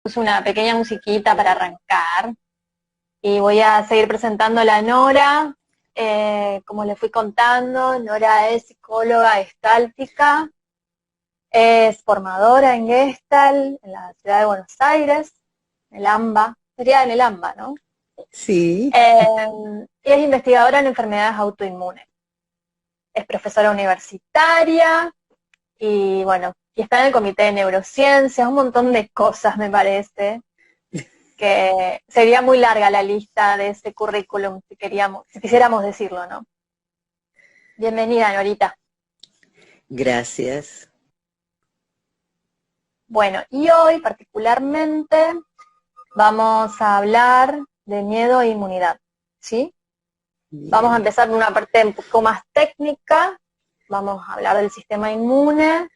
Puse una pequeña musiquita para arrancar y voy a seguir presentando a la Nora. Como le fui contando, Nora es psicóloga gestáltica, es formadora en Gestalt en la ciudad de Buenos Aires, en el AMBA, sería en el AMBA, ¿no? Sí. Y es investigadora en enfermedades autoinmunes. Es profesora universitaria y bueno, y está en el comité de neurociencias, un montón de cosas me parece, que sería muy larga la lista de ese currículum si quisiéramos decirlo, ¿no? Bienvenida, Norita. Gracias. Bueno, y hoy particularmente vamos a hablar de miedo e inmunidad, ¿sí? Vamos a Bien. empezar con una parte un poco más técnica, vamos a hablar del sistema inmune,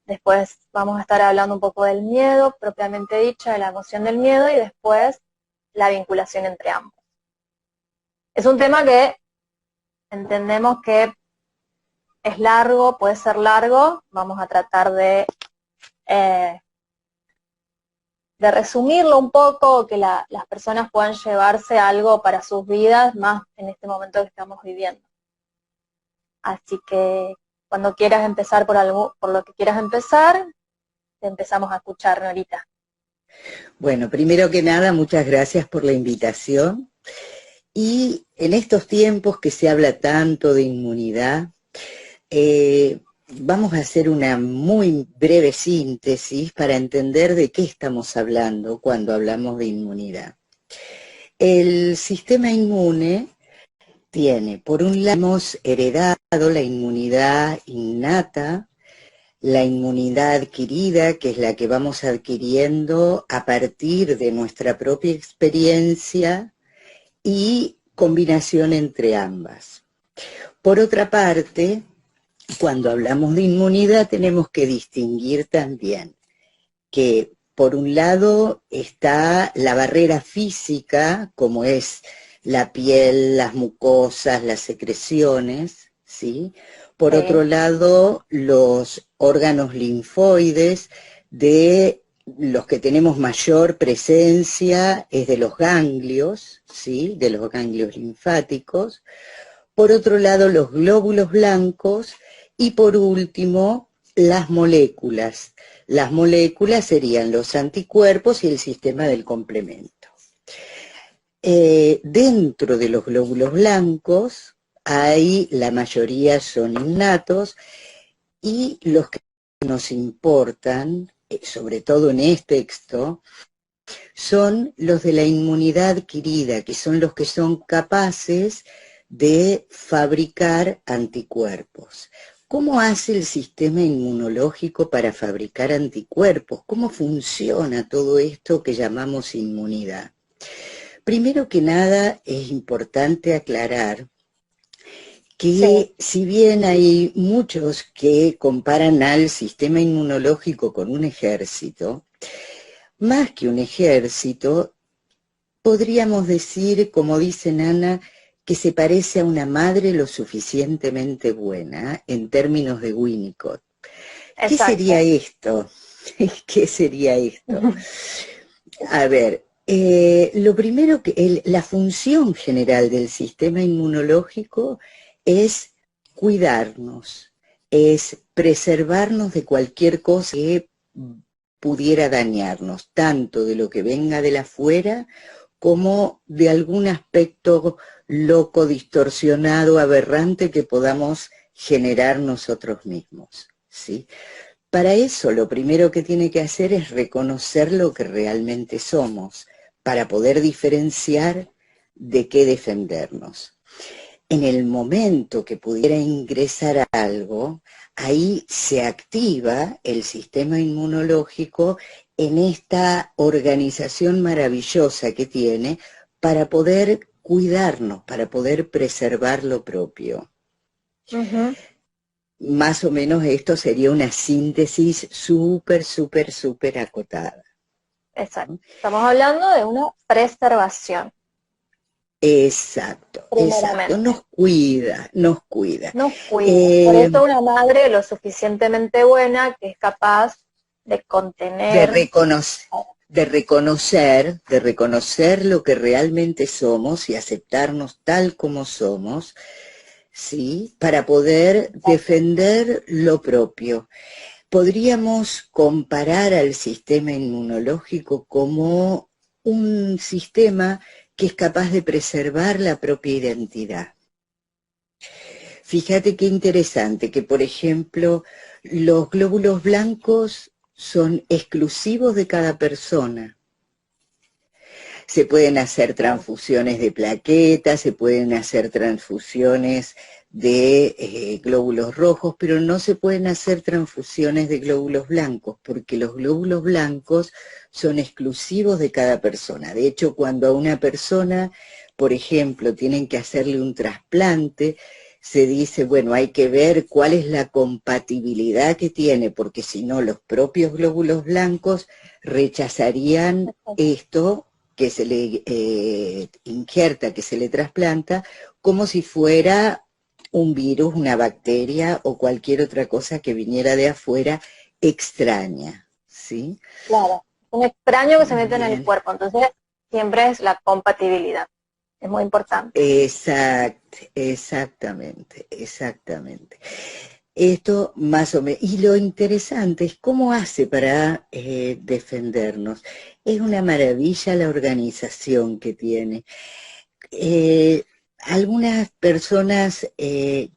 después vamos a estar hablando un poco del miedo, propiamente dicho, de la emoción del miedo, y después la vinculación entre ambos. Es un tema que entendemos que es largo, puede ser largo, vamos a tratar de resumirlo un poco, que las personas puedan llevarse algo para sus vidas, más en este momento que estamos viviendo. Así que cuando quieras empezar por lo que quieras empezar, te empezamos a escuchar, Norita. Bueno, primero que nada, muchas gracias por la invitación. Y en estos tiempos que se habla tanto de inmunidad, vamos a hacer una muy breve síntesis para entender de qué estamos hablando cuando hablamos de inmunidad. El sistema inmune tiene, por un lado, hemos heredado la inmunidad innata, la inmunidad adquirida, que es la que vamos adquiriendo a partir de nuestra propia experiencia, y combinación entre ambas. Por otra parte, cuando hablamos de inmunidad tenemos que distinguir también que por un lado está la barrera física, como es la piel, las mucosas, las secreciones, ¿sí? Por otro lado, los órganos linfoides, de los que tenemos mayor presencia es de los ganglios, ¿sí? De los ganglios linfáticos. Por otro lado, los glóbulos blancos. Y por último, las moléculas. Las moléculas serían los anticuerpos y el sistema del complemento. Dentro de los glóbulos blancos la mayoría son innatos, y los que nos importan, sobre todo en este texto, son los de la inmunidad adquirida, que son los que son capaces de fabricar anticuerpos. ¿Cómo hace el sistema inmunológico para fabricar anticuerpos? ¿Cómo funciona todo esto que llamamos inmunidad? Primero que nada, es importante aclarar que si bien hay muchos que comparan al sistema inmunológico con un ejército, más que un ejército, podríamos decir, como dice Nana, que se parece a una madre lo suficientemente buena, en términos de Winnicott. ¿Qué sería esto? ¿Qué sería esto? A ver, lo primero la función general del sistema inmunológico es cuidarnos, es preservarnos de cualquier cosa que pudiera dañarnos, tanto de lo que venga de la afuera como de algún aspecto loco, distorsionado, aberrante que podamos generar nosotros mismos, ¿sí? Para eso lo primero que tiene que hacer es reconocer lo que realmente somos, para poder diferenciar de qué defendernos. En el momento que pudiera ingresar algo, ahí se activa el sistema inmunológico en esta organización maravillosa que tiene para poder cuidarnos, para poder preservar lo propio. Más o menos esto sería una síntesis súper acotada. Exacto. Estamos hablando de una preservación. Exacto. Nos cuida. Nos cuida. Por eso una madre lo suficientemente buena que es capaz de contener, de reconocer, de reconocer lo que realmente somos y aceptarnos tal como somos, ¿sí? Para poder defender lo propio. Podríamos comparar al sistema inmunológico como un sistema que es capaz de preservar la propia identidad. Fíjate qué interesante que, por ejemplo, los glóbulos blancos son exclusivos de cada persona. Se pueden hacer transfusiones de plaquetas, se pueden hacer transfusiones de glóbulos rojos, pero no se pueden hacer transfusiones de glóbulos blancos, porque los glóbulos blancos son exclusivos de cada persona. De hecho, cuando a una persona, por ejemplo, tienen que hacerle un trasplante, se dice, bueno, hay que ver cuál es la compatibilidad que tiene, porque si no, los propios glóbulos blancos rechazarían esto que se le injerta, que se le trasplanta, como si fuera un virus, una bacteria o cualquier otra cosa que viniera de afuera extraña, ¿sí? Claro, un extraño que se mete en el cuerpo, entonces siempre es la compatibilidad, es muy importante. Exactamente. Esto más o menos. Y lo interesante es cómo hace para defendernos. Es una maravilla la organización que tiene. Algunas personas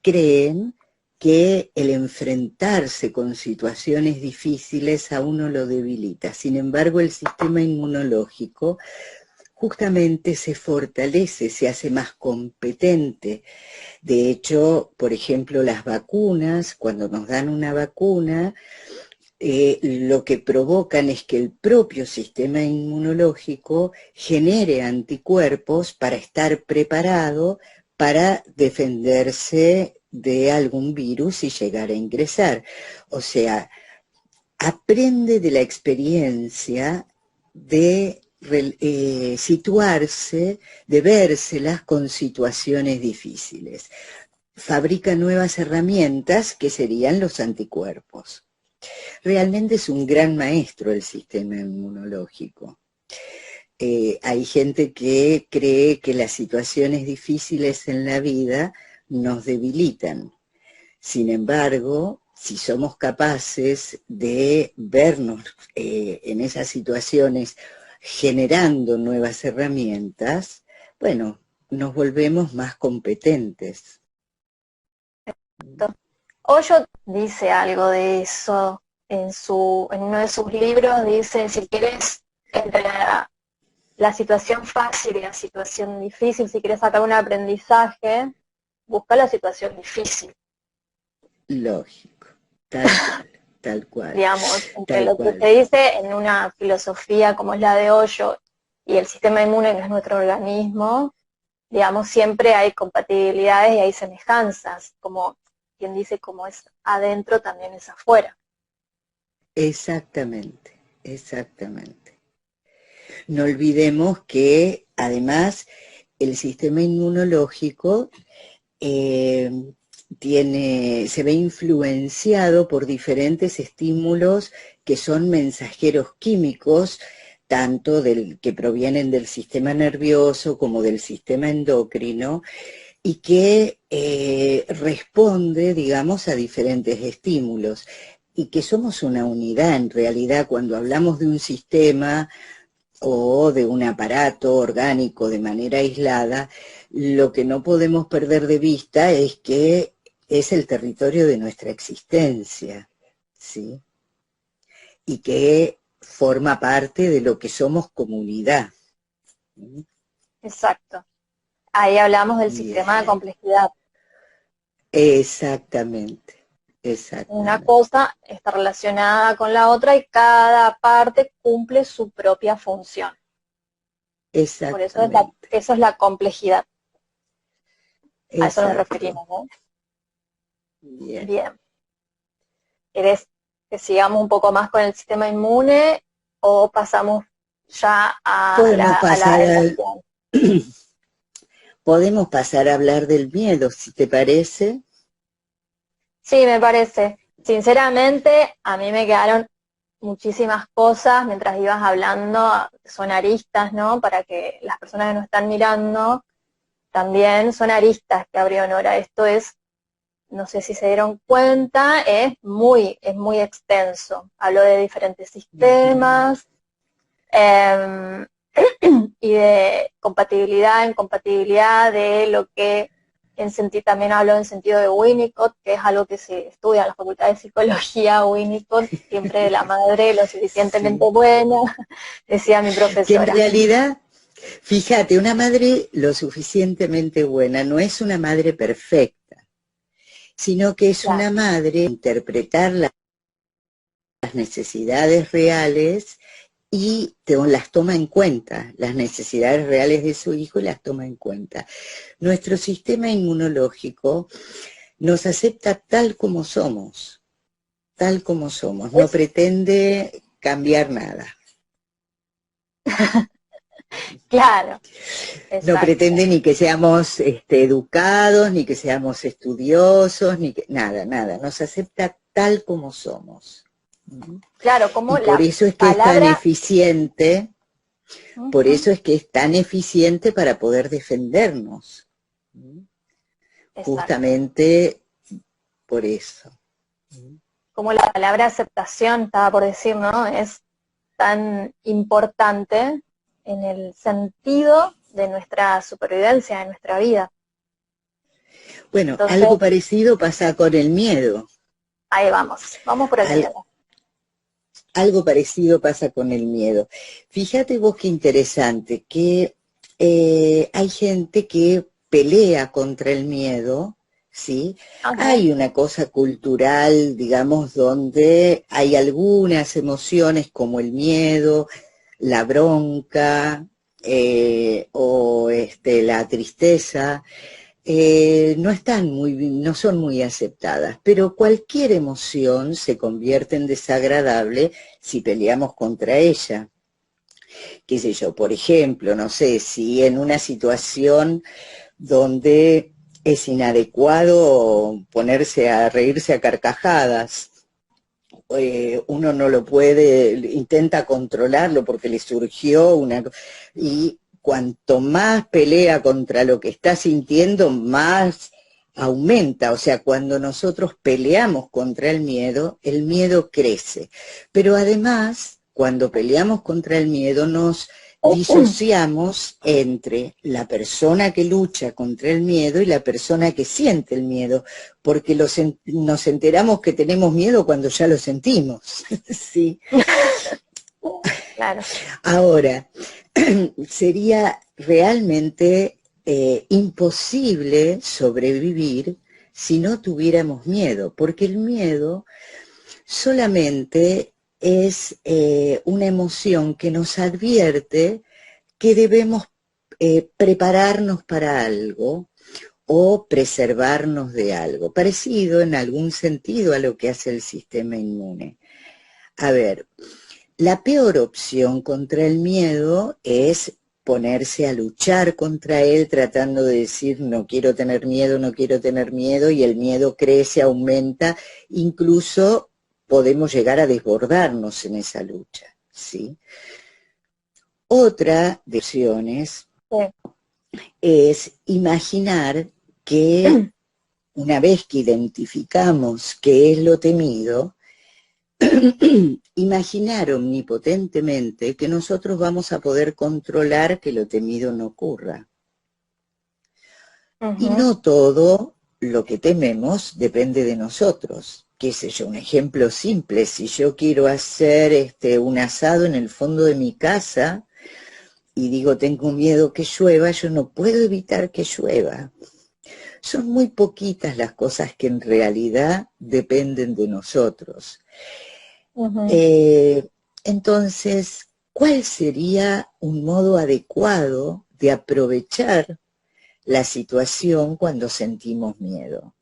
creen que el enfrentarse con situaciones difíciles a uno lo debilita. Sin embargo, el sistema inmunológico justamente se fortalece, se hace más competente. De hecho, por ejemplo, las vacunas, cuando nos dan una vacuna, lo que provocan es que el propio sistema inmunológico genere anticuerpos para estar preparado para defenderse de algún virus y llegar a ingresar. O sea, aprende de la experiencia de situarse, de vérselas con situaciones difíciles. Fabrica nuevas herramientas que serían los anticuerpos. Realmente es un gran maestro el sistema inmunológico. Hay gente que cree que las situaciones difíciles en la vida nos debilitan. Sin embargo, si somos capaces de vernos en esas situaciones generando nuevas herramientas, bueno, nos volvemos más competentes. Hoyo dice algo de eso en uno de sus libros, dice, si quieres, entre la situación fácil y la situación difícil, si quieres sacar un aprendizaje, busca la situación difícil. Lógico, tal cual. Digamos, entre lo que se dice en una filosofía como es la de Hoyo y el sistema inmune, que es nuestro organismo, digamos, siempre hay compatibilidades y hay semejanzas, como quien dice, como es adentro, también es afuera. Exactamente. No olvidemos que, además, el sistema inmunológico se ve influenciado por diferentes estímulos que son mensajeros químicos, tanto que provienen del sistema nervioso como del sistema endocrino, y que responde, digamos, a diferentes estímulos, y que somos una unidad en realidad cuando hablamos de un sistema o de un aparato orgánico de manera aislada. Lo que no podemos perder de vista es que es el territorio de nuestra existencia, ¿sí? Y que forma parte de lo que somos comunidad. Exacto. Ahí hablamos del sistema de complejidad. Exactamente. Una cosa está relacionada con la otra y cada parte cumple su propia función. Por eso es la complejidad. A eso nos referimos, ¿no? Bien. ¿Querés que sigamos un poco más con el sistema inmune o pasamos ya a la Podemos pasar a hablar del miedo, si te parece. Sí, me parece. Sinceramente, a mí me quedaron muchísimas cosas mientras ibas hablando, son aristas, ¿no? Para que las personas que nos están mirando también son aristas que abrieron ahora. Esto es, no sé si se dieron cuenta, es muy extenso. Hablo de diferentes sistemas, eh, y de compatibilidad, incompatibilidad, de lo que también hablo en sentido de Winnicott, que es algo que se estudia en la Facultad de Psicología. Winnicott, siempre de la madre lo suficientemente Sí. buena, decía mi Que en profesora. realidad, fíjate, una madre lo suficientemente buena no es una madre perfecta, sino que es Claro, una madre interpretar las necesidades reales y las toma en cuenta, las necesidades reales de su hijo y las toma en cuenta. Nuestro sistema inmunológico nos acepta tal como somos, no es, pretende cambiar nada. claro, No exacto. pretende ni que seamos educados, ni que seamos estudiosos, nada, nada. Nos acepta tal como somos. Claro, como Y por la eso es que es tan palabra, eficiente, por ujú, eso es que es tan eficiente para poder defendernos. exacto, Justamente por eso. como la palabra aceptación, estaba por decir, ¿no? Es tan importante en el sentido de nuestra supervivencia, de nuestra vida. Bueno, Entonces, algo parecido pasa con el miedo. ahí vamos por el Al- miedo. Algo parecido pasa con el miedo. Fíjate vos qué interesante, que hay gente que pelea contra el miedo, ¿sí? Ajá. Hay una cosa cultural, digamos, donde hay algunas emociones como el miedo, la bronca, o la tristeza, no son muy aceptadas, pero cualquier emoción se convierte en desagradable si peleamos contra ella. Qué sé yo, por ejemplo, no sé, si en una situación donde es inadecuado ponerse a reírse a carcajadas, uno no lo puede, intenta controlarlo porque le surgió y cuanto más pelea contra lo que está sintiendo, más aumenta. O sea, cuando nosotros peleamos contra el miedo crece. Pero además, cuando peleamos contra el miedo, nos disociamos entre la persona que lucha contra el miedo y la persona que siente el miedo, porque nos enteramos que tenemos miedo cuando ya lo sentimos. Sí. Claro. Ahora, sería realmente imposible sobrevivir si no tuviéramos miedo, porque el miedo solamente es una emoción que nos advierte que debemos prepararnos para algo o preservarnos de algo, parecido en algún sentido a lo que hace el sistema inmune. A ver, la peor opción contra el miedo es ponerse a luchar contra él tratando de decir no quiero tener miedo, no quiero tener miedo, y el miedo crece, aumenta, incluso podemos llegar a desbordarnos en esa lucha, ¿sí? Otra de opciones Sí. es imaginar que una vez que identificamos qué es lo temido, imaginar omnipotentemente que nosotros vamos a poder controlar que lo temido no ocurra. Y Ujú. no todo lo que tememos depende de nosotros. Qué sé yo, un ejemplo simple: si yo quiero hacer un asado en el fondo de mi casa y digo tengo miedo que llueva, yo no puedo evitar que llueva. Son muy poquitas las cosas que en realidad dependen de nosotros. Ujú. Eh, entonces, ¿cuál sería un modo adecuado de aprovechar la situación cuando sentimos miedo?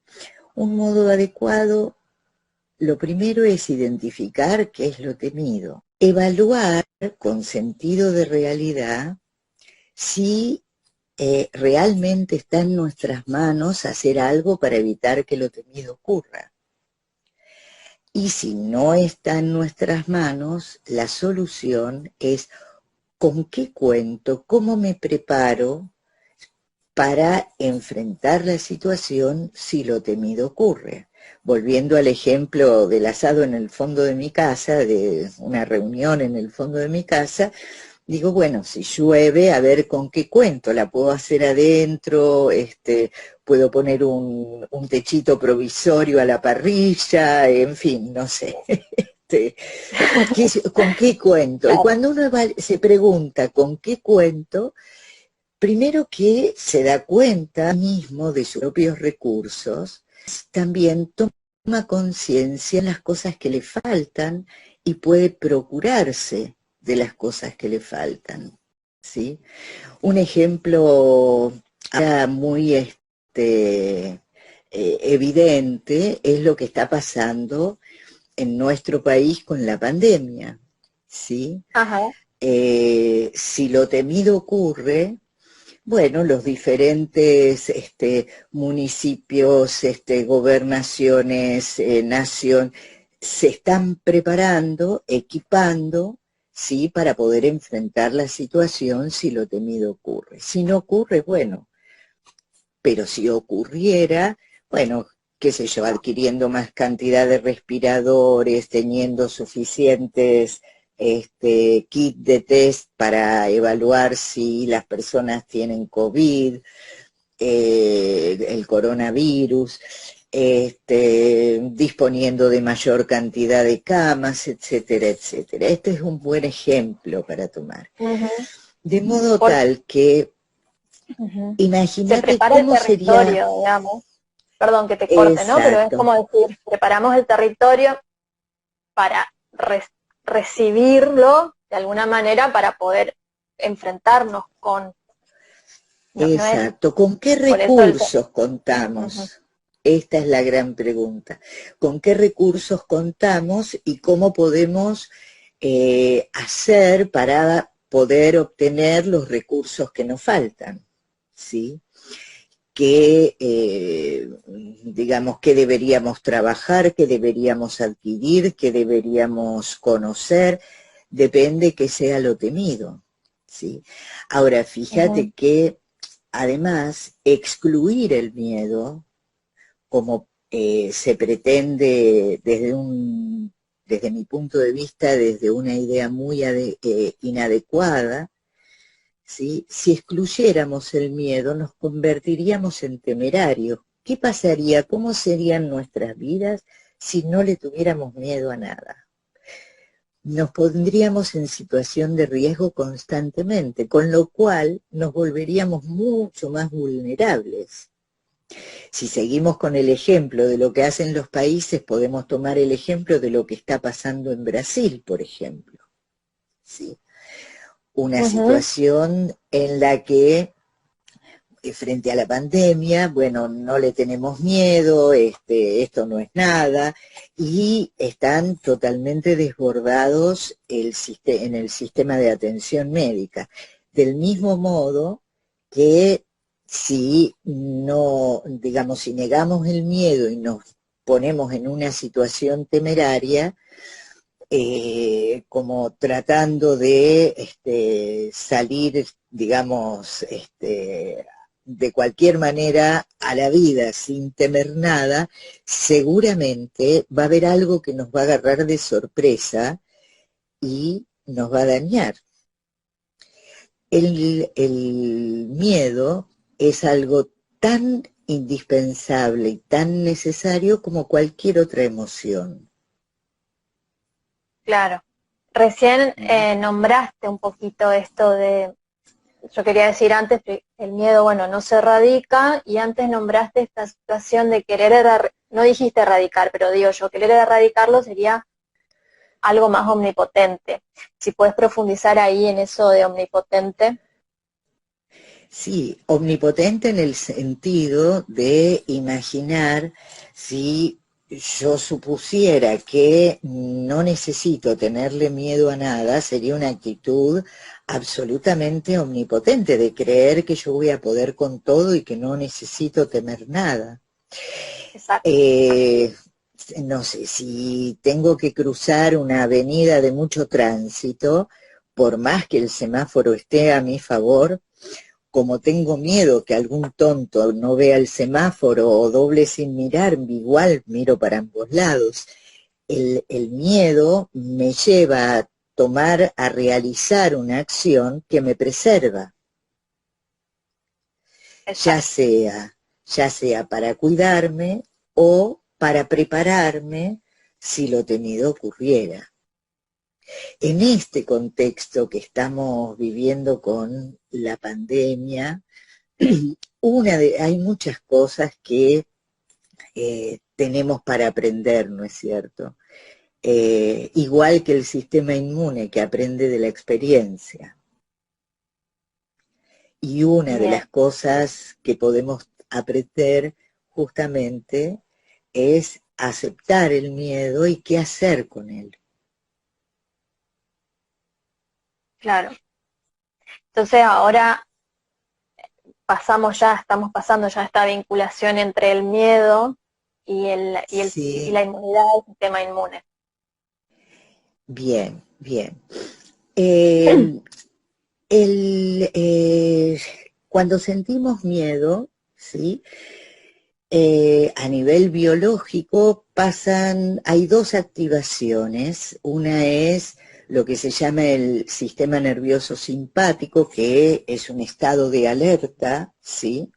Un modo adecuado, lo primero es identificar qué es lo temido, evaluar con sentido de realidad si realmente está en nuestras manos hacer algo para evitar que lo temido ocurra. Y si no está en nuestras manos, la solución es con qué cuento, cómo me preparo para enfrentar la situación si lo temido ocurre. Volviendo al ejemplo del asado en el fondo de mi casa, de una reunión en el fondo de mi casa, digo, bueno, si llueve, a ver con qué cuento, la puedo hacer adentro, puedo poner un techito provisorio a la parrilla, en fin, no sé. ¿Con qué cuento? Y Claro. cuando uno se pregunta con qué cuento, primero que se da cuenta mismo de sus propios recursos, también toma conciencia en las cosas que le faltan y puede procurarse de las cosas que le faltan, ¿sí? Un ejemplo muy evidente es lo que está pasando en nuestro país con la pandemia, ¿sí? Ajá. Si lo temido ocurre, bueno, los diferentes municipios, gobernaciones, nación, se están preparando, equipando, sí, para poder enfrentar la situación si lo temido ocurre. Si no ocurre, bueno, pero si ocurriera, bueno, qué sé yo, adquiriendo más cantidad de respiradores, teniendo suficientes kit de test para evaluar si las personas tienen COVID, el coronavirus, disponiendo de mayor cantidad de camas, etcétera, etcétera. Este es un buen ejemplo para tomar. Ujú. De modo Porque tal que, ujú, se imagínate prepara el cómo sería. territorio, digamos. Perdón que te corte, ¿no? Pero es Exacto, como decir, preparamos el territorio para recibirlo de alguna manera para poder enfrentarnos con, no, no es exacto. ¿Con qué por eso recursos ujú, contamos? Esta es la gran pregunta. ¿Con qué recursos contamos y cómo podemos hacer para poder obtener los recursos que nos faltan? ¿Sí? Digamos, qué deberíamos trabajar, qué deberíamos adquirir, qué deberíamos conocer, depende que sea lo temido, ¿sí? Ahora, fíjate ujú, que además excluir el miedo, como se pretende desde mi punto de vista, desde una idea muy inadecuada, ¿sí? Si excluyéramos el miedo, nos convertiríamos en temerarios. ¿Qué pasaría? ¿Cómo serían nuestras vidas si no le tuviéramos miedo a nada? Nos pondríamos en situación de riesgo constantemente, con lo cual nos volveríamos mucho más vulnerables. Si seguimos con el ejemplo de lo que hacen los países, podemos tomar el ejemplo de lo que está pasando en Brasil, por ejemplo, ¿sí? Una ujú, situación en la que frente a la pandemia, bueno, no le tenemos miedo, esto no es nada, y están totalmente desbordados en el sistema de atención médica. Del mismo modo que si no, digamos, si negamos el miedo y nos ponemos en una situación temeraria, como tratando de salir, digamos, de cualquier manera a la vida sin temer nada, seguramente va a haber algo que nos va a agarrar de sorpresa y nos va a dañar. El miedo es algo tan indispensable y tan necesario como cualquier otra emoción. claro. Recién ¿Mm? nombraste un poquito esto de, yo quería decir antes que el miedo, bueno, no se erradica y antes nombraste esta situación de querer, no dijiste erradicar, pero digo yo, querer erradicarlo sería algo más omnipotente. Si puedes profundizar ahí en eso de omnipotente. Sí, omnipotente en el sentido de imaginar si yo supusiera que no necesito tenerle miedo a nada, sería una actitud absolutamente omnipotente, de creer que yo voy a poder con todo y que no necesito temer nada. Exacto. Eh, no sé, si tengo que cruzar una avenida de mucho tránsito, por más que el semáforo esté a mi favor, como tengo miedo que algún tonto no vea el semáforo o doble sin mirar, igual miro para ambos lados. El miedo me lleva a tomar, a realizar una acción que me preserva, Exacto. ya sea para cuidarme o para prepararme si lo temido ocurriera. En este contexto que estamos viviendo con la pandemia, hay muchas cosas que tenemos para aprender, ¿no es cierto? Igual que el sistema inmune que aprende de la experiencia. Y una de Bien, las cosas que podemos aprender justamente es aceptar el miedo y qué hacer con él. claro. Entonces ahora estamos pasando ya esta vinculación entre el miedo y Sí, la inmunidad del sistema inmune. bien, bien. Eh, el, cuando sentimos miedo, ¿sí? A nivel biológico hay dos activaciones. Una es lo que se llama el sistema nervioso simpático, que es un estado de alerta, ¿sí?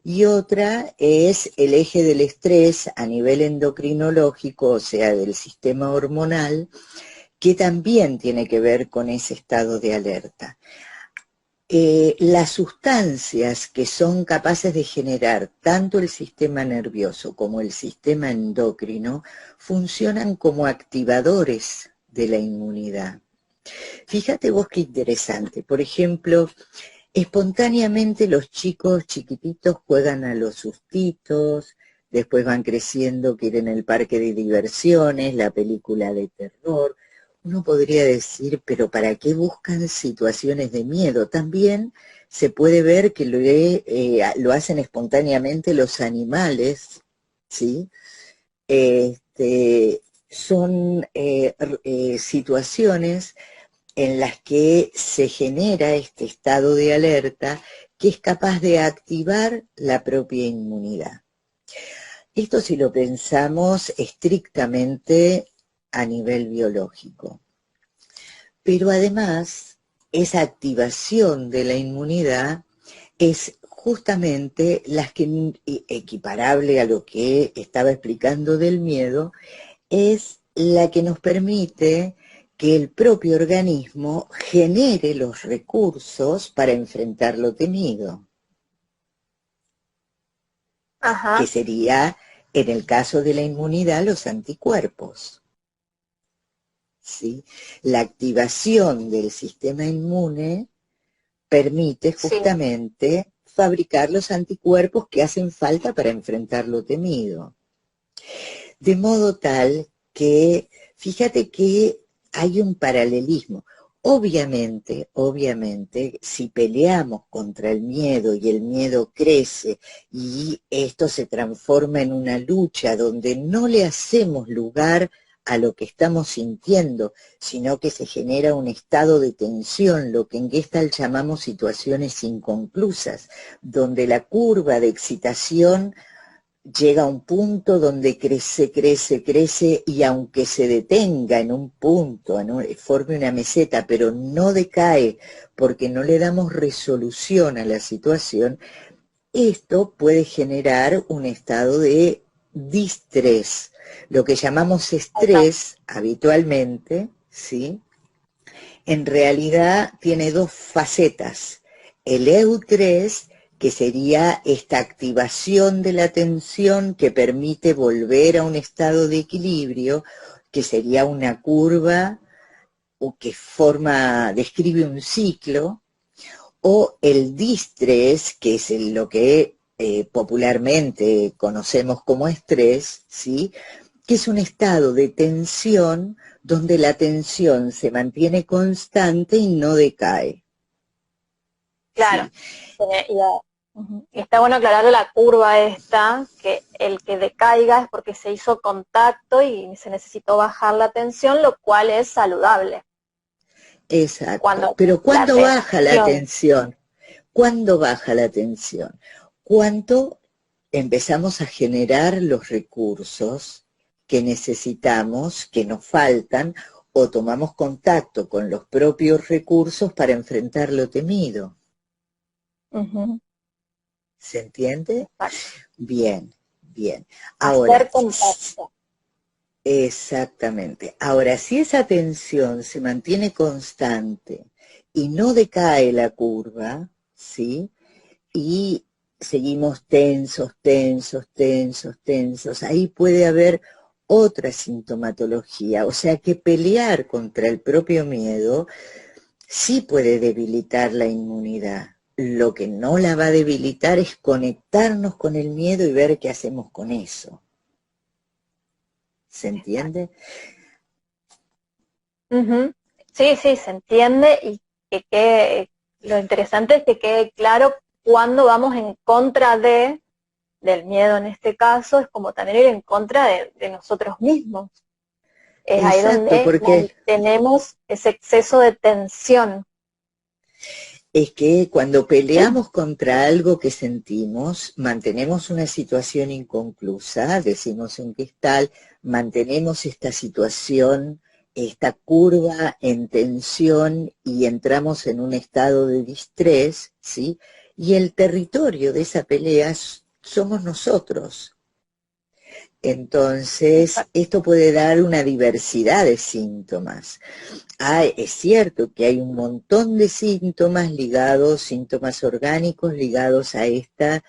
Y otra es el eje del estrés a nivel endocrinológico, o sea, del sistema hormonal, que también tiene que ver con ese estado de alerta. Las sustancias que son capaces de generar tanto el sistema nervioso como el sistema endocrino funcionan como activadores de la inmunidad. Fíjate vos qué interesante. Por ejemplo, espontáneamente los chicos chiquititos juegan a los sustitos, después van creciendo, quieren el parque de diversiones, la película de terror. Uno podría decir, pero ¿para qué buscan situaciones de miedo? También se puede ver que lo hacen espontáneamente los animales, ¿sí? Son situaciones en las que se genera este estado de alerta que es capaz de activar la propia inmunidad. Esto si lo pensamos estrictamente a nivel biológico. Pero además, esa activación de la inmunidad es justamente las que, equiparable a lo que estaba explicando del miedo, es la que nos permite que el propio organismo genere los recursos para enfrentar lo temido, que Ajá, sería, en el caso de la inmunidad, los anticuerpos. ¿Sí? La activación del sistema inmune permite sí, justamente fabricar los anticuerpos que hacen falta para enfrentar lo temido. De modo tal que, fíjate que hay un paralelismo. Obviamente, si peleamos contra el miedo y el miedo crece y esto se transforma en una lucha donde no le hacemos lugar a lo que estamos sintiendo, sino que se genera un estado de tensión, lo que en Gestalt llamamos situaciones inconclusas, donde la curva de excitación llega a un punto donde crece, y aunque se detenga en un punto, forme una meseta, pero no decae porque no le damos resolución a la situación, esto puede generar un estado de distrés. Lo que llamamos exacto, estrés habitualmente, ¿sí? En realidad tiene dos facetas. El eutrés, que sería esta activación de la tensión que permite volver a un estado de equilibrio, que sería una curva o que describe un ciclo, o el distrés, que es lo que popularmente conocemos como estrés, ¿sí? Que es un estado de tensión donde la tensión se mantiene constante y no decae. claro. Sí, Eh, y, Ujú. Y está bueno aclarar la curva esta, que el que decaiga es porque se hizo contacto y se necesitó bajar la tensión, lo cual es saludable. Exacto. Cuando Pero la ¿cuándo baja la tensión, tensión? ¿Cuándo baja la tensión? Cuando empezamos a generar los recursos que necesitamos, que nos faltan, o tomamos contacto con los propios recursos para enfrentar lo temido. ujú, ¿Se entiende? exacto, Bien, bien. Ahora, hacer contacto. exactamente. Ahora, si esa tensión se mantiene constante y no decae la curva, ¿sí? Y seguimos tensos, tensos, tensos, tensos, ahí puede haber otra sintomatología. O sea que pelear contra el propio miedo sí puede debilitar la inmunidad. Lo que no la va a debilitar es conectarnos con el miedo y ver qué hacemos con eso. ¿Se entiende? Ujú. Sí, sí, se entiende y que quede, lo interesante es que quede claro cuando vamos en contra del miedo en este caso, es como también ir en contra de nosotros mismos. Es ahí Exacto, donde porque tenemos ese exceso de tensión. es que cuando peleamos contra algo que sentimos, mantenemos una situación inconclusa, decimos en Gestalt, mantenemos esta situación, esta curva en tensión y entramos en un estado de distrés, ¿sí? Y el territorio de esa pelea somos nosotros. Entonces, esto puede dar una diversidad de síntomas. Es cierto que hay un montón de síntomas ligados, síntomas orgánicos ligados a esta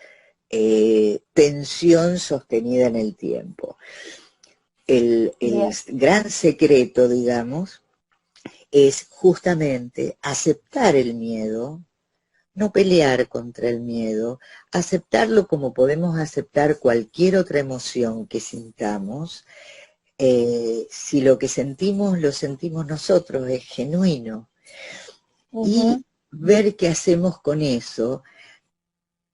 tensión sostenida en el tiempo. El Bien. gran secreto, digamos, es justamente aceptar el miedo, no pelear contra el miedo, aceptarlo como podemos aceptar cualquier otra emoción que sintamos. Si lo que sentimos lo sentimos nosotros, es genuino. Ujú. Y ver qué hacemos con eso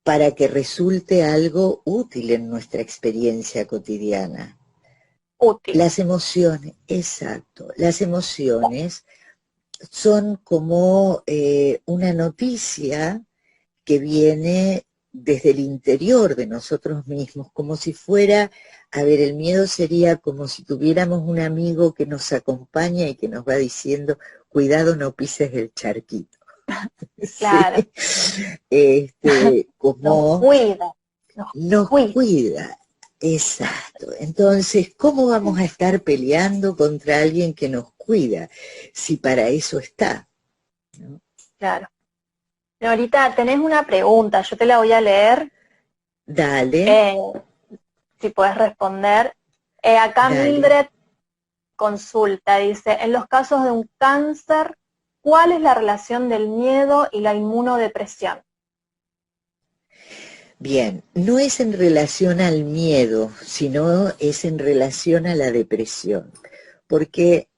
para que resulte algo útil en nuestra experiencia cotidiana. Útil. Las emociones, exacto, las emociones son como una noticia que viene desde el interior de nosotros mismos, como si fuera, a ver, el miedo sería como si tuviéramos un amigo que nos acompaña y que nos va diciendo, cuidado, no pises el charquito. Sí, Claro. Nos como cuida, nos nos cuida. cuida. Exacto. Entonces, ¿cómo vamos a estar peleando contra alguien que nos cuida si para eso está? ¿No? Claro. Ahorita tenés una pregunta, yo te la voy a leer, Dale, eh, si puedes responder. Acá dale. Mildred consulta, dice, en los casos de un cáncer, ¿cuál es la relación del miedo y la inmunodepresión? Bien, no es en relación al miedo, sino es en relación a la depresión, porque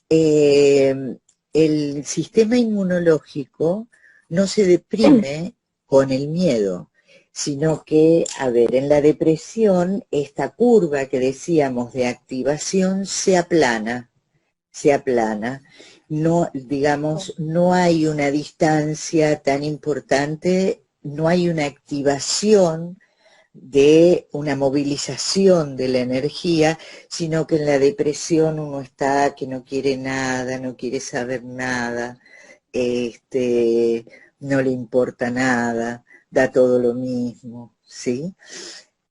eh, el sistema inmunológico no se deprime con el miedo, sino que, a ver, en la depresión esta curva que decíamos de activación se aplana, no, digamos, no hay una distancia tan importante, no hay una activación de una movilización de la energía, sino que en la depresión uno está que no quiere nada, no quiere saber nada, no le importa nada, da todo lo mismo, ¿sí?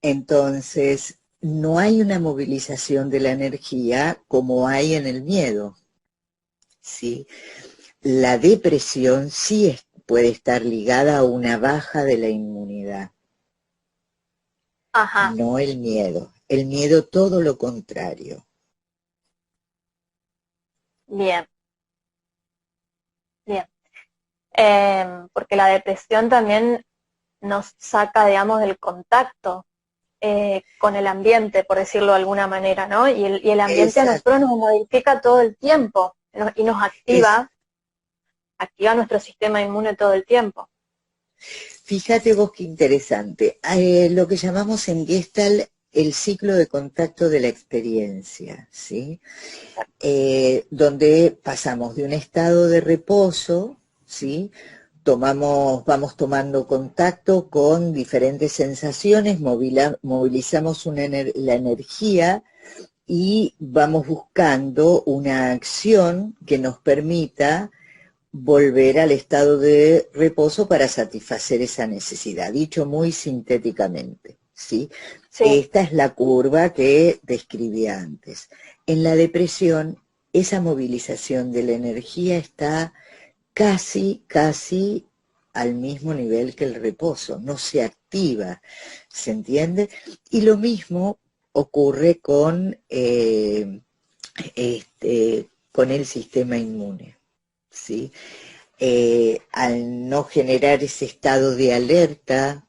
Entonces, no hay una movilización de la energía como hay en el miedo, ¿sí? La depresión sí puede estar ligada a una baja de la inmunidad, Ajá, no el miedo. El miedo todo lo contrario. bien, bien. Porque la depresión también nos saca, digamos, del contacto con el ambiente, por decirlo de alguna manera, ¿no? Y el ambiente a nosotros Exacto. nos modifica todo el tiempo y nos Es, activa nuestro sistema inmune todo el tiempo. Fíjate vos qué interesante. Lo que llamamos en Gestalt el ciclo de contacto de la experiencia, ¿sí? Donde pasamos de un estado de reposo, ¿sí? Vamos tomando contacto con diferentes sensaciones, movilizamos la energía y vamos buscando una acción que nos permita volver al estado de reposo para satisfacer esa necesidad, dicho muy sintéticamente, ¿sí? Sí. Esta es la curva que describí antes. En la depresión, esa movilización de la energía está casi al mismo nivel que el reposo, no se activa, ¿se entiende? Y lo mismo ocurre con el sistema inmune, ¿sí? Al no generar ese estado de alerta,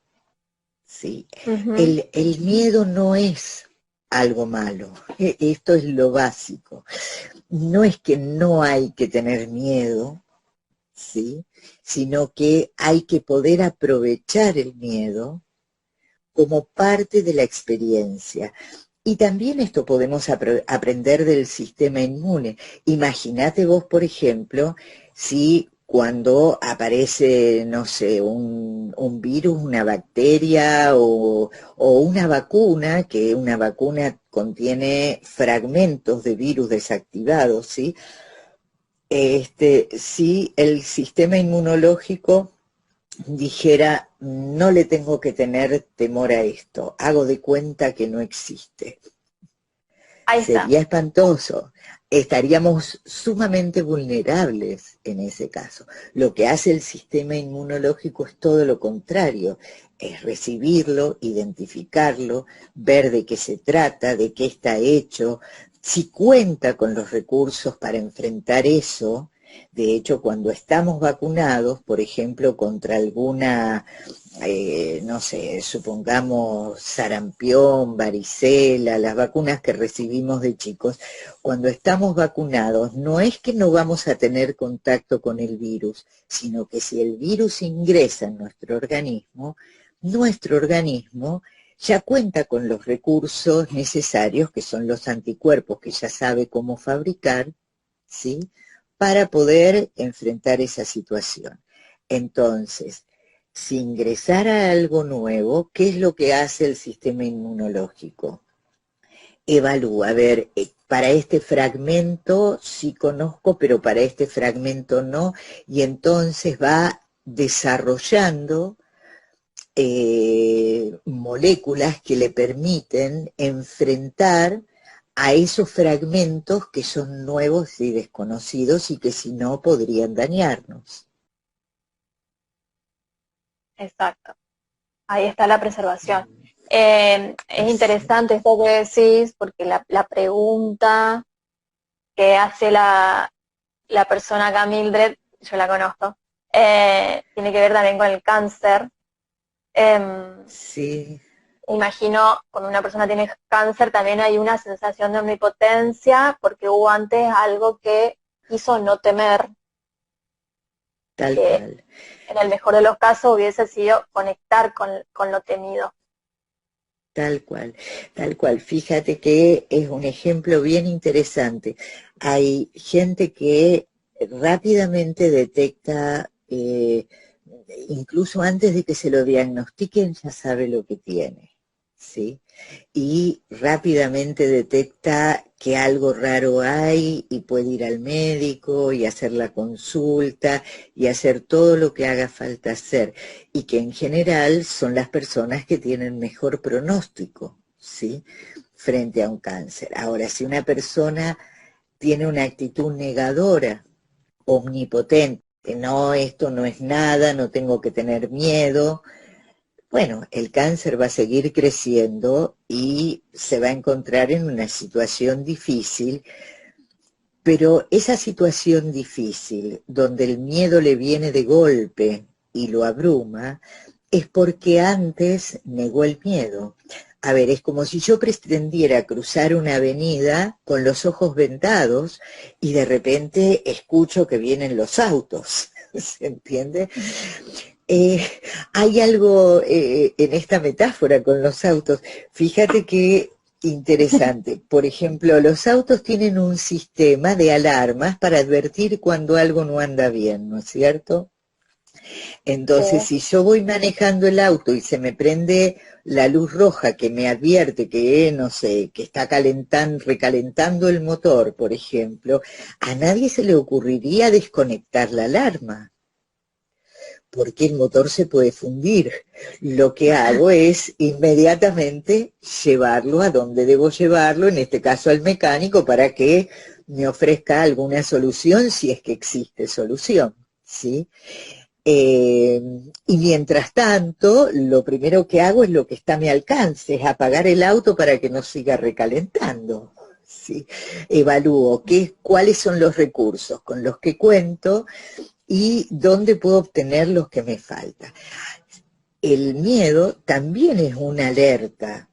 ¿sí? El miedo no es algo malo, esto es lo básico. No es que no hay que tener miedo, ¿sí? Sino que hay que poder aprovechar el miedo como parte de la experiencia. Y también esto podemos aprender del sistema inmune. Imagínate vos, por ejemplo, si cuando aparece, no sé, un virus, una bacteria o una vacuna, que una vacuna contiene fragmentos de virus desactivados, ¿sí? Si el sistema inmunológico dijera, no le tengo que tener temor a esto, hago de cuenta que no existe. Ahí está. Sería espantoso. Estaríamos sumamente vulnerables en ese caso. Lo que hace el sistema inmunológico es todo lo contrario, es recibirlo, identificarlo, ver de qué se trata, de qué está hecho, si cuenta con los recursos para enfrentar eso. De hecho, cuando estamos vacunados, por ejemplo, contra alguna, no sé, supongamos sarampión, varicela, las vacunas que recibimos de chicos, cuando estamos vacunados, no es que no vamos a tener contacto con el virus, sino que si el virus ingresa en nuestro organismo ya cuenta con los recursos necesarios, que son los anticuerpos que ya sabe cómo fabricar, ¿sí?, para poder enfrentar esa situación. Entonces, si ingresara algo nuevo, ¿qué es lo que hace el sistema inmunológico? Evalúa, a ver, para este fragmento sí conozco, pero para este fragmento no, y entonces va desarrollando moléculas que le permiten enfrentar a esos fragmentos que son nuevos y desconocidos y que si no podrían dañarnos. Exacto. Ahí está la preservación. Es interesante esto que decís, porque la pregunta que hace la persona acá, Mildred, yo la conozco, tiene que ver también con el cáncer. Sí. Imagino, cuando una persona tiene cáncer también hay una sensación de omnipotencia, porque hubo antes algo que hizo no temer. Tal cual. En el mejor de los casos hubiese sido conectar con lo temido. Tal cual. Fíjate que es un ejemplo bien interesante. Hay gente que rápidamente detecta, incluso antes de que se lo diagnostiquen, ya sabe lo que tiene, ¿sí? Y rápidamente detecta que algo raro hay y puede ir al médico y hacer la consulta y hacer todo lo que haga falta hacer, y que en general son las personas que tienen mejor pronóstico, ¿sí?, frente a un cáncer. Ahora, si una persona tiene una actitud negadora, omnipotente, no, esto no es nada, no tengo que tener miedo, bueno, el cáncer va a seguir creciendo y se va a encontrar en una situación difícil, pero esa situación difícil, donde el miedo le viene de golpe y lo abruma, es porque antes negó el miedo. A ver, es como si yo pretendiera cruzar una avenida con los ojos vendados y de repente escucho que vienen los autos, ¿se entiende? hay algo en esta metáfora con los autos. Fíjate qué interesante. Por ejemplo, los autos tienen un sistema de alarmas para advertir cuando algo no anda bien, ¿no es cierto? Entonces, Sí. si yo voy manejando el auto y se me prende la luz roja que me advierte que, no sé, que está recalentando el motor, por ejemplo, a nadie se le ocurriría desconectar la alarma, porque el motor se puede fundir. Lo que hago es inmediatamente llevarlo a donde debo llevarlo, en este caso al mecánico, para que me ofrezca alguna solución, si es que existe solución, ¿sí? Y mientras tanto, lo primero que hago es lo que está a mi alcance, es apagar el auto para que no siga recalentando. ¿Sí? Evalúo cuáles son los recursos con los que cuento y dónde puedo obtener los que me faltan. El miedo también es una alerta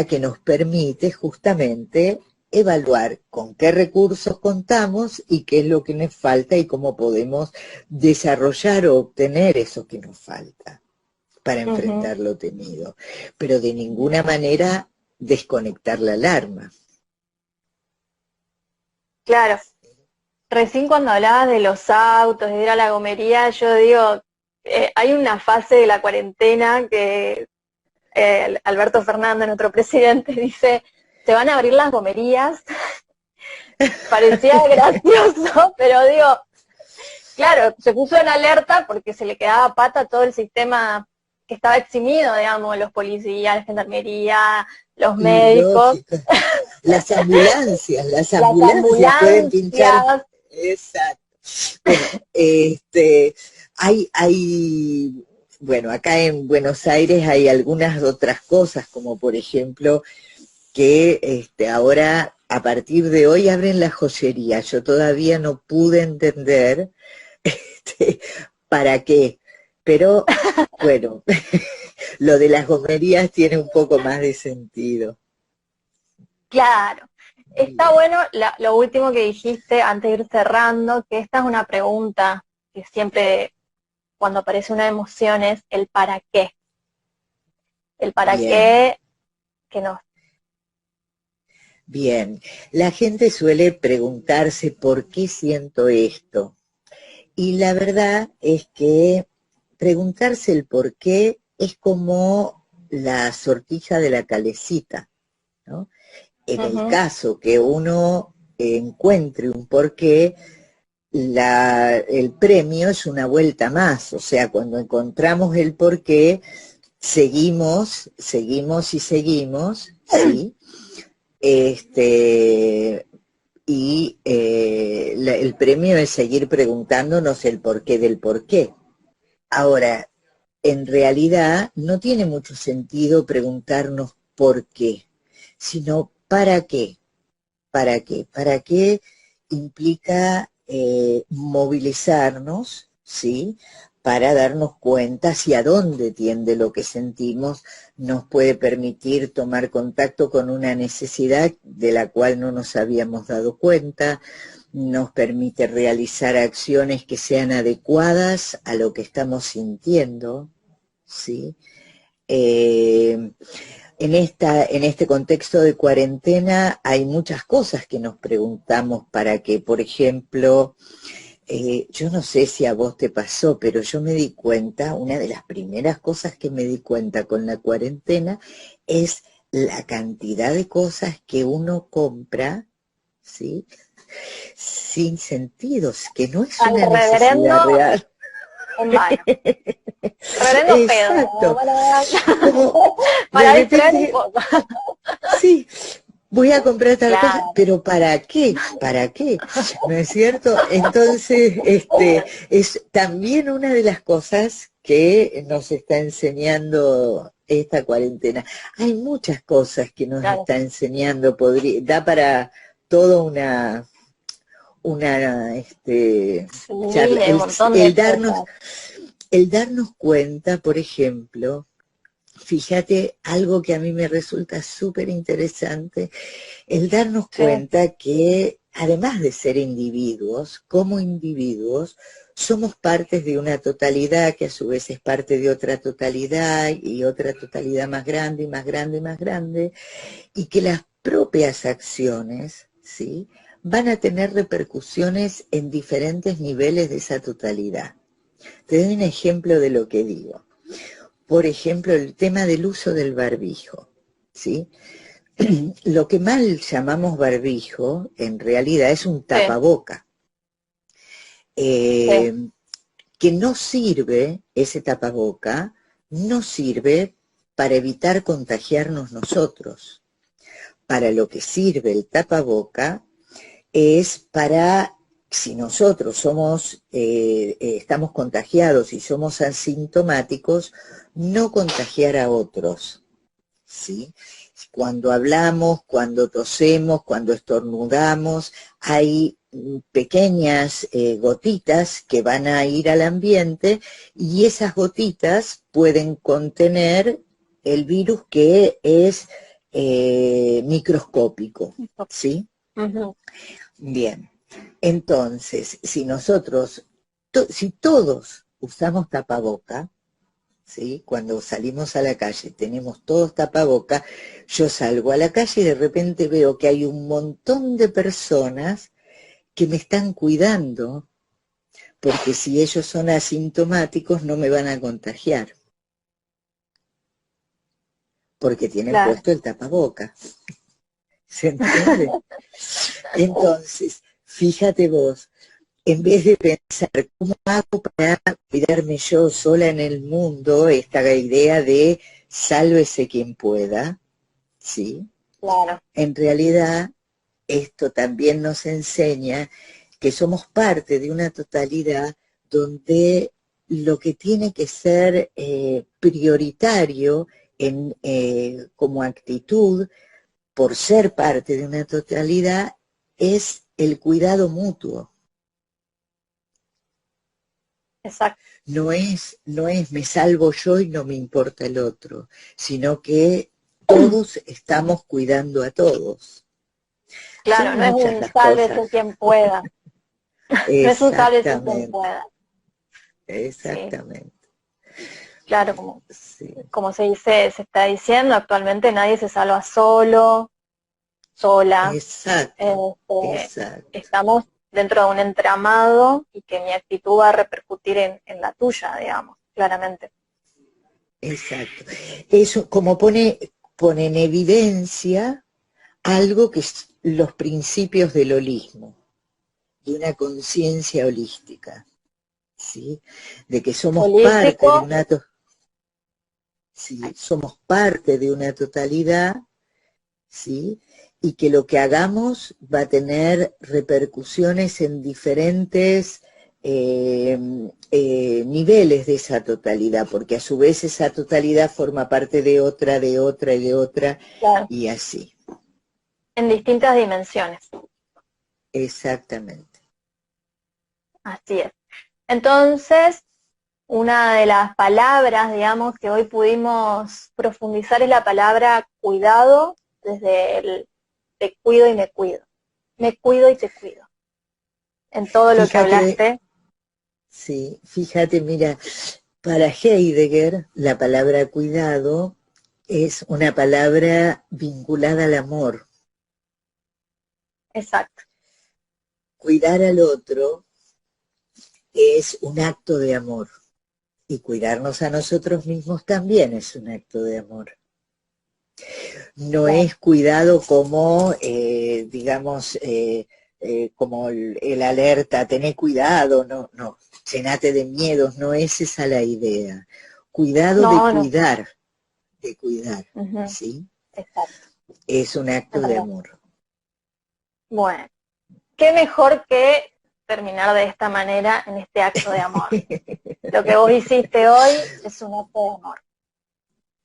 que nos permite justamente evaluar con qué recursos contamos y qué es lo que nos falta y cómo podemos desarrollar o obtener eso que nos falta para enfrentar lo temido. Pero de ninguna manera desconectar la alarma. Claro. Recién cuando hablabas de los autos, de ir a la gomería, yo digo, hay una fase de la cuarentena que Alberto Fernández, nuestro presidente, dice, se van a abrir las gomerías. Parecía gracioso, pero digo, claro, se puso en alerta porque se le quedaba pata a todo el sistema que estaba eximido, digamos, los policías, la gendarmería, los médicos. Lógico. Las ambulancias Las pueden pinchar. ambulancias. Exacto. Bueno, bueno, acá en Buenos Aires hay algunas otras cosas, como por ejemplo que ahora a partir de hoy abren la joyería. Yo todavía no pude entender para qué, pero bueno, lo de las gomerías tiene un poco más de sentido. Claro. Está Bien. bueno lo último que dijiste antes de ir cerrando, que esta es una pregunta que siempre cuando aparece una emoción es el para qué. El para Bien. qué que nos... Bien, la gente suele preguntarse por qué siento esto. Y la verdad es que preguntarse el por qué es como la sortija de la calecita, ¿no? En el caso que uno encuentre un porqué, el premio es una vuelta más. O sea, cuando encontramos el porqué, seguimos y seguimos, ¿sí? Y el premio es seguir preguntándonos el porqué del porqué. Ahora, en realidad no tiene mucho sentido preguntarnos por qué, sino para qué. ¿Para qué? ¿Para qué implica movilizarnos, ¿sí? Para darnos cuenta hacia dónde tiende lo que sentimos, nos puede permitir tomar contacto con una necesidad de la cual no nos habíamos dado cuenta, nos permite realizar acciones que sean adecuadas a lo que estamos sintiendo, ¿sí? En este contexto de cuarentena hay muchas cosas que nos preguntamos para que, por ejemplo, yo no sé si a vos te pasó, pero yo me di cuenta, una de las primeras cosas que me di cuenta con la cuarentena es la cantidad de cosas que uno compra, ¿sí? Sin sentidos, que no es Al una reverendo necesidad real. en vano. Reverendo pedo. Exacto. Como de Para distraer un repente, poco. sí, voy a comprar tal cosa, Claro. pero ¿para qué? ¿Para qué? ¿No es cierto? Entonces, es también una de las cosas que nos está enseñando esta cuarentena. Hay muchas cosas que nos Claro. está enseñando, da para toda Sí, charla. hay un montón de cosas. El darnos cuenta, por ejemplo, fíjate, algo que a mí me resulta súper interesante, el darnos Sí. cuenta que además de ser individuos, como individuos, somos partes de una totalidad que a su vez es parte de otra totalidad y otra totalidad más grande y más grande y más grande, y que las propias acciones, ¿sí?, van a tener repercusiones en diferentes niveles de esa totalidad. Te doy un ejemplo de lo que digo. Por ejemplo, el tema del uso del barbijo, ¿sí? Lo que mal llamamos barbijo, en realidad es un Sí, tapaboca, sí, que no sirve, ese tapaboca, no sirve para evitar contagiarnos nosotros. Para lo que sirve el tapaboca es para, si nosotros estamos contagiados y somos asintomáticos, no contagiar a otros, ¿sí? Cuando hablamos, cuando tosemos, cuando estornudamos, hay pequeñas gotitas que van a ir al ambiente y esas gotitas pueden contener el virus que es microscópico, ¿sí? ujú, Bien, entonces, si todos usamos tapaboca, ¿sí? Cuando salimos a la calle tenemos todos tapaboca, yo salgo a la calle y de repente veo que hay un montón de personas que me están cuidando, porque si ellos son asintomáticos no me van a contagiar, porque tienen claro. puesto el tapaboca. ¿Se entiende? Entonces, fíjate vos, en vez de pensar cómo hago para cuidarme yo sola en el mundo, esta idea de sálvese quien pueda, ¿sí? Claro, En realidad, esto también nos enseña que somos parte de una totalidad donde lo que tiene que ser prioritario como actitud, por ser parte de una totalidad, es el cuidado mutuo. exacto. No es me salvo yo y no me importa el otro, sino que todos estamos cuidando a todos. Claro, Son no es muchas un las cosas. sálvese quien pueda, no es un sálvese quien Exactamente, pueda. Sí, exactamente. claro, como, Sí, como se está diciendo, actualmente nadie se salva solo, sola. exacto, Este, exacto, estamos dentro de un entramado y que mi actitud va a repercutir en la tuya, digamos, claramente. exacto. Eso como pone en evidencia algo que es los principios del holismo, de una conciencia holística, ¿sí? De que somos parte Holístico, de ¿sí? Somos parte de una totalidad, ¿sí? Y que lo que hagamos va a tener repercusiones en diferentes niveles de esa totalidad, porque a su vez esa totalidad forma parte de otra, de otra y de otra, claro, y así. en distintas dimensiones. Exactamente. Así es. Entonces, una de las palabras, digamos, que hoy pudimos profundizar es la palabra cuidado, desde el te cuido y me cuido. Me cuido y te cuido. En todo lo que Fíjate, hablaste, sí, fíjate, mira, para Heidegger la palabra cuidado es una palabra vinculada al amor. exacto. Cuidar al otro es un acto de amor y cuidarnos a nosotros mismos también es un acto de amor. No Claro. es cuidado como, digamos, como el alerta, tené cuidado, no, no, llenate de miedos, no es esa la idea. Cuidado No, no. de cuidar, Ujú, ¿sí? exacto. Es un acto Es de verdad. amor. Bueno, qué mejor que terminar de esta manera en este acto de amor. Lo que vos hiciste hoy es un acto de amor.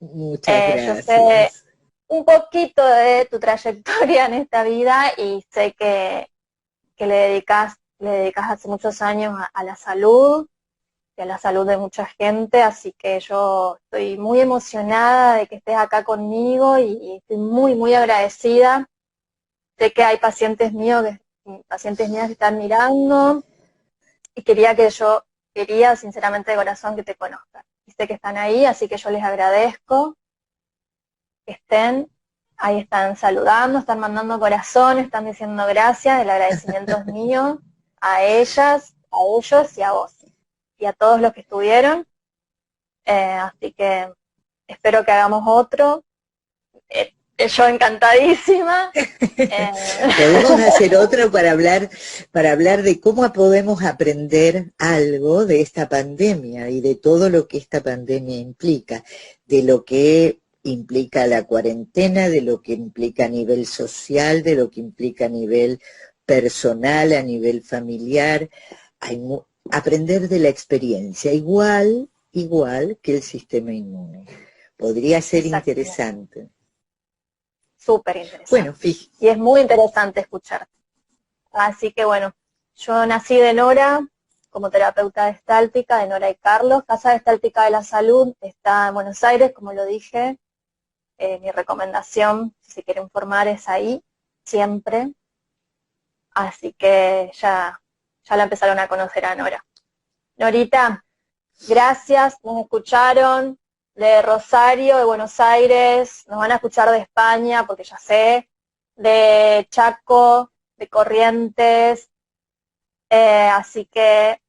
Muchas Yo sé gracias. un poquito de tu trayectoria en esta vida y sé que le dedicas hace muchos años a la salud y a la salud de mucha gente, así que yo estoy muy emocionada de que estés acá conmigo y estoy muy, muy agradecida. Sé que hay pacientes míos pacientes mías que están mirando, y quería sinceramente de corazón que te conozcan. Y sé que están ahí, así que yo les agradezco que estén, ahí están saludando, están mandando corazones, están diciendo gracias, el agradecimiento es mío, a ellas, a ellos y a vos, y a todos los que estuvieron, así que espero que hagamos otro, yo encantadísima. Podemos hacer otro para hablar de cómo podemos aprender algo de esta pandemia y de todo lo que esta pandemia implica, de lo que implica la cuarentena, de lo que implica a nivel social, de lo que implica a nivel personal, a nivel familiar. Aprender de la experiencia, igual que el sistema inmune. Podría ser interesante. Súper interesante. Bueno, y es muy interesante escucharte. Así que bueno, yo nací de Nora, como terapeuta gestáltica, de Nora y Carlos. Casa Gestáltica de la Salud está en Buenos Aires, como lo dije. Mi recomendación, si se quieren formar, es ahí, siempre. Así que ya la empezaron a conocer a Nora. Norita, gracias, nos escucharon de Rosario, de Buenos Aires, nos van a escuchar de España, porque ya sé, de Chaco, de Corrientes, así que,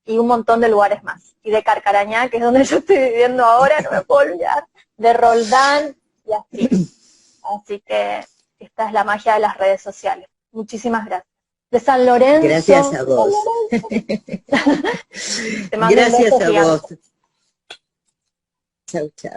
y un montón de lugares más. Y de Carcarañá, que es donde yo estoy viviendo ahora, no me puedo olvidar, de Roldán, y así. Así que esta es la magia de las redes sociales. Muchísimas gracias. De San Lorenzo. Gracias a vos. Te mando Gracias un beso a gigante. vos. Chau, chau.